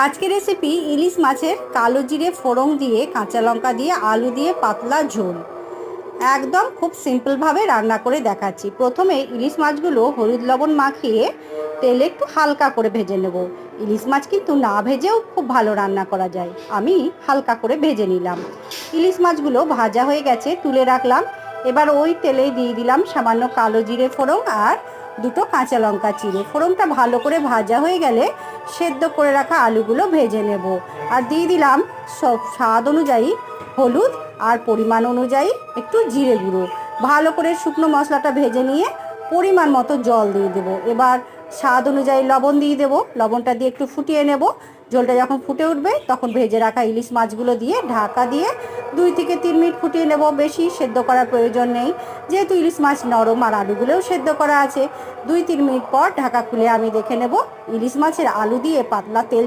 আজকের রেসিপি ইলিশ মাছের কালো জিরে ফোড়ন দিয়ে কাঁচা লঙ্কা দিয়ে আলু দিয়ে পাতলা ঝোল। একদম খুব সিম্পলভাবে রান্না করে দেখাচ্ছি। প্রথমে ইলিশ মাছগুলো হলুদ লবণ মাখিয়ে তেলে একটু হালকা করে ভেজে নেব। ইলিশ মাছ কিন্তু না ভেজেও খুব ভালো রান্না করা যায়। আমি হালকা করে ভেজে নিলাম। ইলিশ মাছগুলো ভাজা হয়ে গেছে, তুলে রাখলাম। এবার ওই তেলে দিয়ে দিলাম সামান্য কালো জিরে ফোড়ন আর দুটো কাঁচা লঙ্কা চিড়ে। ফোড়নটা ভালো করে ভাজা হয়ে গেলে সেদ্ধ করে রাখা আলুগুলো ভেজে নেব। আর দিয়ে দিলাম সব স্বাদ অনুযায়ী হলুদ আর পরিমাণ অনুযায়ী একটু জিরে গুঁড়ো। ভালো করে শুকনো মশলাটা ভেজে নিয়ে পরিমাণ মতো জল দিয়ে দেবো। এবার স্বাদ অনুযায়ী লবণ দিয়ে দেবো। লবণটা দিয়ে একটু ফুটিয়ে নেব। ঝোলটা যখন ফুটে উঠবে তখন ভেজে রাখা ইলিশ মাছগুলো দিয়ে ঢাকা দিয়ে 2 থেকে 3 মিনিট ফুটিয়ে নেব। বেশি সেদ্ধ করার প্রয়োজন নেই, যেহেতু ইলিশ মাছ নরম আর আলুগুলোও সেদ্ধ করা আছে। 2-3 মিনিট পর ঢাকা খুলে আমি দেখে নেব ইলিশ মাছের আলু দিয়ে পাতলা তেল